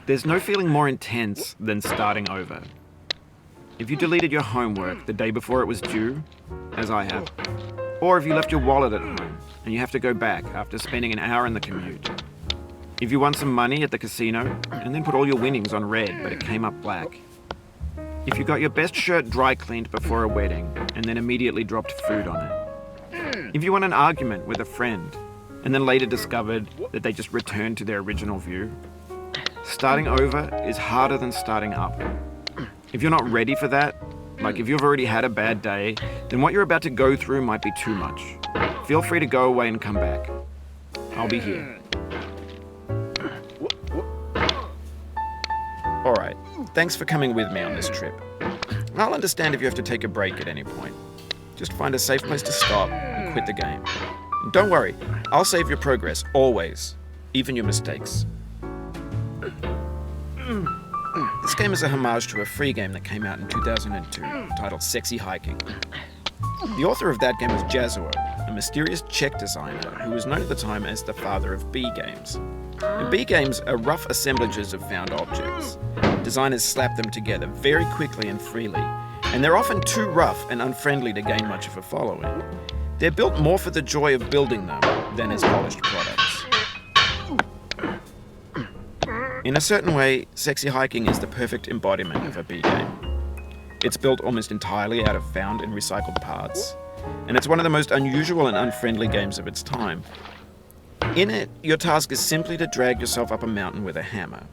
There's no feeling more intense than starting over. If you deleted your homework the day before it was due, as I have, or if you left your wallet at home and you have to go back after spending an hour in the commute. If you won some money at the casino and then put all your winnings on red but it came up black. If you got your best shirt dry cleaned before a wedding and then immediately dropped food on it. If you won an argument with a friend and then later discovered that they just returned to their original view. Starting over is harder than starting up. If you're not ready for that, like if you've already had a bad day, then what you're about to go through might be too much. Feel free to go away and come back. I'll be here. Alright, thanks for coming with me on this trip. I'll understand if you have to take a break at any point. Just find a safe place to stop and quit the game. And don't worry, I'll save your progress, always. Even your mistakes. This game is a homage to a free game that came out in 2002, titled Sexy Hiking. The author of that game was Jazuo, a mysterious Czech designer who was known at the time as the father of B games. And B games are rough assemblages of found objects. Designers slap them together very quickly and freely, and they're often too rough and unfriendly to gain much of a following. They're built more for the joy of building them than as polished products. In a certain way, Sexy Hiking is the perfect embodiment of a B game. It's built almost entirely out of found and recycled parts, and it's one of the most unusual and unfriendly games of its time. In it, your task is simply to drag yourself up a mountain with a hammer.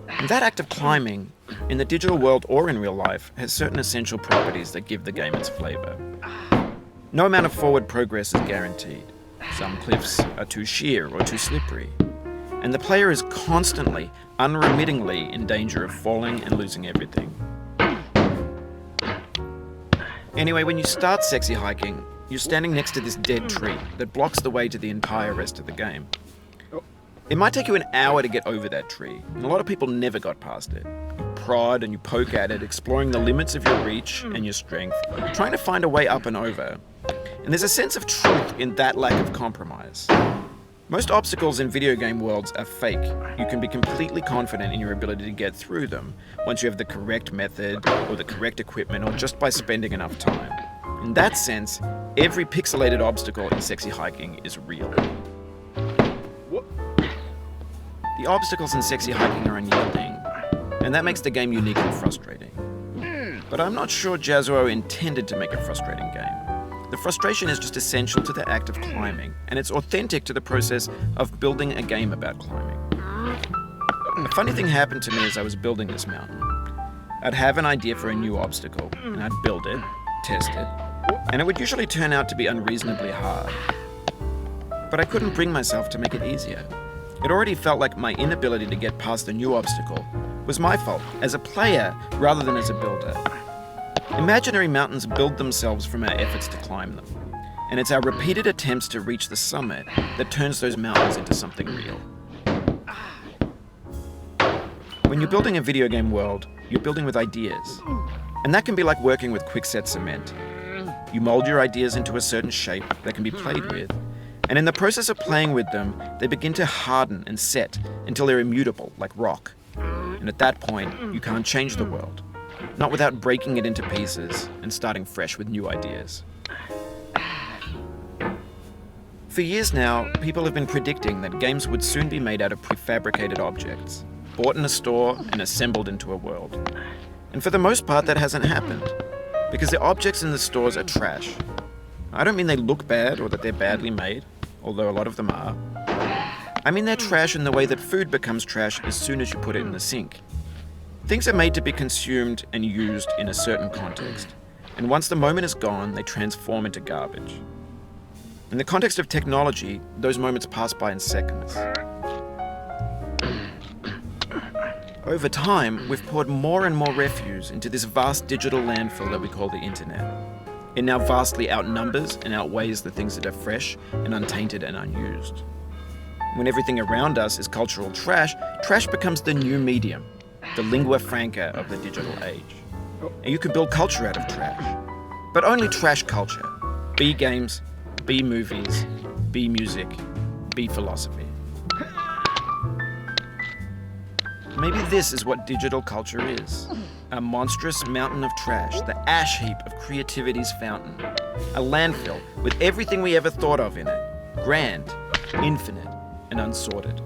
And that act of climbing, in the digital world or in real life, has certain essential properties that give the game its flavor. No amount of forward progress is guaranteed. Some cliffs are too sheer or too slippery. And the player is constantly, unremittingly in danger of falling and losing everything. Anyway, when you start Sexy Hiking, you're standing next to this dead tree that blocks the way to the entire rest of the game. It might take you an hour to get over that tree, and a lot of people never got past it. You prod and you poke at it, exploring the limits of your reach and your strength, trying to find a way up and over. And there's a sense of truth in that lack of compromise. Most obstacles in video game worlds are fake. You can be completely confident in your ability to get through them once you have the correct method or the correct equipment or just by spending enough time. In that sense, every pixelated obstacle in Sexy Hiking is real. The obstacles in Sexy Hiking are unyielding, and that makes the game unique and frustrating. But I'm not sure Jazuo intended to make a frustrating game. The frustration is just essential to the act of climbing, and it's authentic to the process of building a game about climbing. A funny thing happened to me as I was building this mountain. I'd have an idea for a new obstacle, and I'd build it, test it, and it would usually turn out to be unreasonably hard. But I couldn't bring myself to make it easier. It already felt like my inability to get past the new obstacle was my fault as a player rather than as a builder. Imaginary mountains build themselves from our efforts to climb them, and it's our repeated attempts to reach the summit that turns those mountains into something real. When you're building a video game world, you're building with ideas, and that can be like working with quickset cement. You mold your ideas into a certain shape that can be played with, and in the process of playing with them, they begin to harden and set until they're immutable, like rock. And at that point, you can't change the world. Not without breaking it into pieces and starting fresh with new ideas. For years now, people have been predicting that games would soon be made out of prefabricated objects, bought in a store and assembled into a world. And for the most part, that hasn't happened, because the objects in the stores are trash. I don't mean they look bad or that they're badly made, although a lot of them are. I mean they're trash in the way that food becomes trash as soon as you put it in the sink. Things are made to be consumed and used in a certain context, and once the moment is gone, they transform into garbage. In the context of technology, those moments pass by in seconds. Over time, we've poured more and more refuse into this vast digital landfill that we call the internet. It now vastly outnumbers and outweighs the things that are fresh and untainted and unused. When everything around us is cultural trash, trash becomes the new medium, the lingua franca of the digital age. and you can build culture out of trash. But only trash culture. B games, B movies, B music, B philosophy. Maybe this is what digital culture is. A monstrous mountain of trash, the ash heap of creativity's fountain. A landfill with everything we ever thought of in it. Grand, infinite, and unsorted.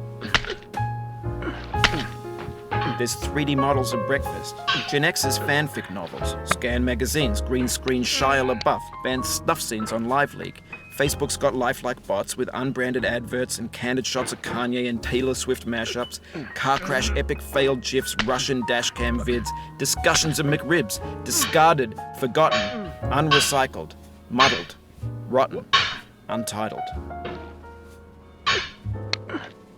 There's 3D models of breakfast, Gen X's fanfic novels, scan magazines, green screen Shia LaBeouf, banned snuff scenes on LiveLeak. Facebook's got lifelike bots with unbranded adverts and candid shots of Kanye and Taylor Swift mashups, car crash epic failed GIFs, Russian dashcam vids, discussions of McRibs, discarded, forgotten, unrecycled, muddled, rotten, untitled.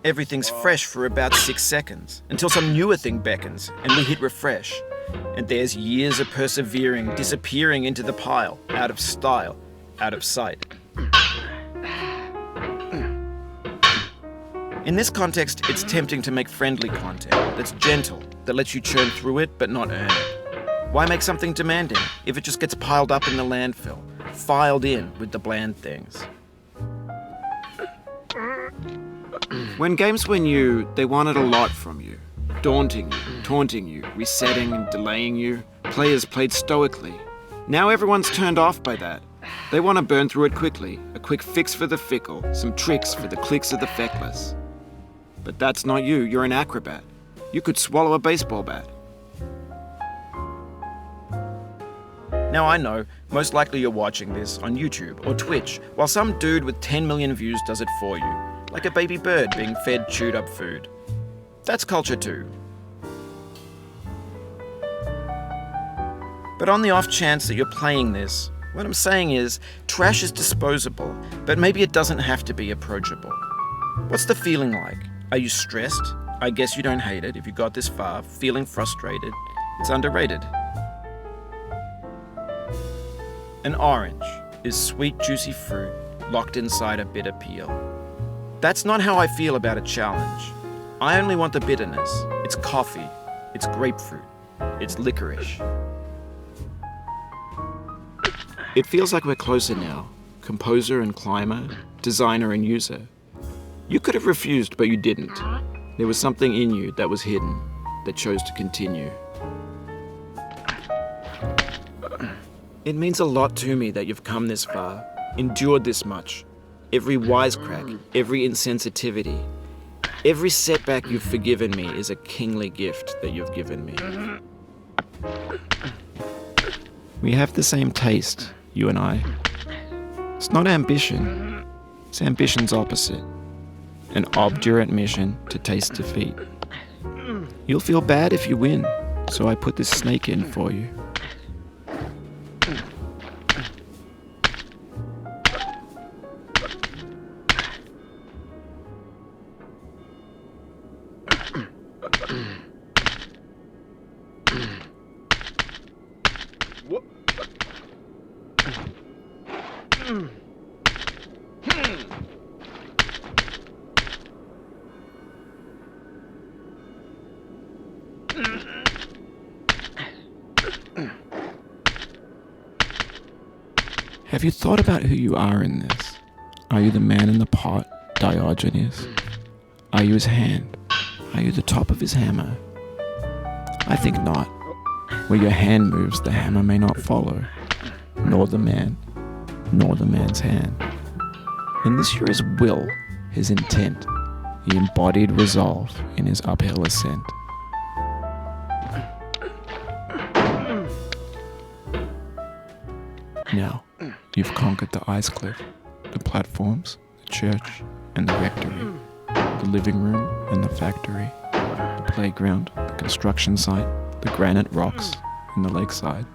Everything's fresh for about 6 seconds, until some newer thing beckons, and we hit refresh. And there's years of persevering, disappearing into the pile, out of style, out of sight. In this context, it's tempting to make friendly content that's gentle, that lets you churn through it but not earn it. Why make something demanding if it just gets piled up in the landfill, filed in with the bland things? When games were new, they wanted a lot from you. Daunting you, taunting you, resetting and delaying you. Players played stoically. Now everyone's turned off by that. They want to burn through it quickly, a quick fix for the fickle, some tricks for the clicks of the feckless. But that's not you, you're an acrobat. You could swallow a baseball bat. Now I know, most likely you're watching this on YouTube or Twitch, while some dude with 10 million views does it for you, like a baby bird being fed chewed up food. That's culture too. But on the off chance that you're playing this, what I'm saying is, trash is disposable, but maybe it doesn't have to be approachable. What's the feeling like? Are you stressed? I guess you don't hate it if you got this far. Feeling frustrated? It's underrated. An orange is sweet, juicy fruit locked inside a bitter peel. That's not how I feel about a challenge. I only want the bitterness. It's coffee. It's grapefruit. It's licorice. It feels like we're closer now. Composer and climber, designer and user. You could have refused, but you didn't. There was something in you that was hidden, that chose to continue. It means a lot to me that you've come this far, endured this much. Every wisecrack, every insensitivity, every setback you've forgiven me is a kingly gift that you've given me. We have the same taste, you and I. It's not ambition, it's ambition's opposite. An obdurate mission to taste defeat. You'll feel bad if you win, so I put this snake in for you. Have you thought about who you are in this? Are you the man in the pot, Diogenes? Are you his hand? Are you the top of his hammer? I think not. Where your hand moves, the hammer may not follow, nor the man, nor the man's hand. And this you're his will, his intent, the embodied resolve in his uphill ascent. Now, you've conquered the ice cliff, the platforms, the church, and the rectory, the living room and the factory, the playground, the construction site, the granite rocks, and the lakeside.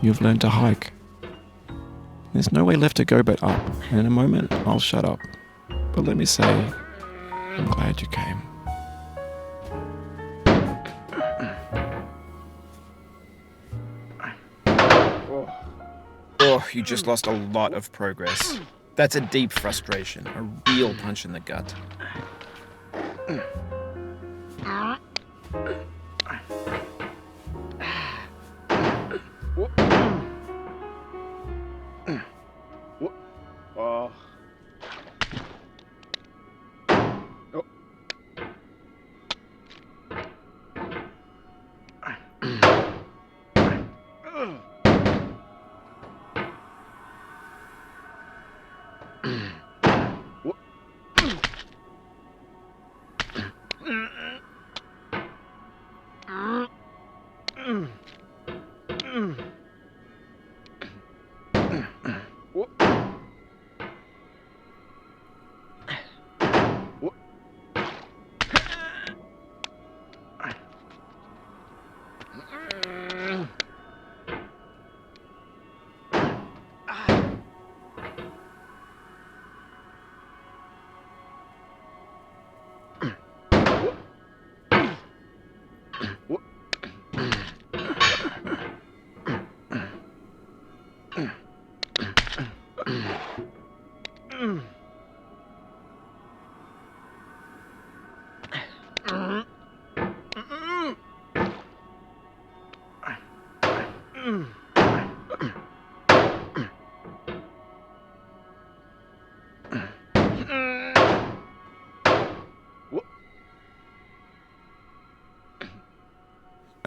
You've learned to hike. There's no way left to go but up, and in a moment, I'll shut up. But let me say, I'm glad you came. Oh, you just lost a lot of progress. That's a deep frustration, a real punch in the gut.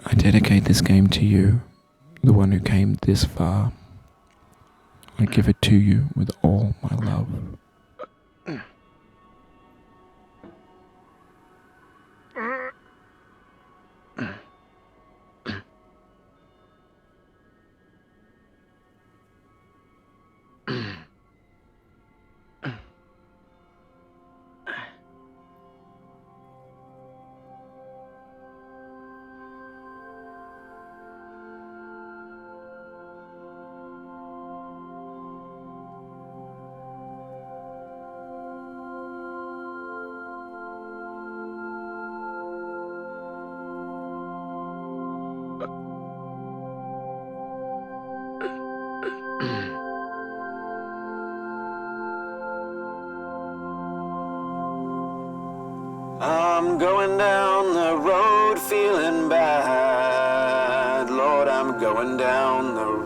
I dedicate this game to you, the one who came this far. I give it to you with all my love. I'm going down the road feeling bad. Lord, I'm going down the road.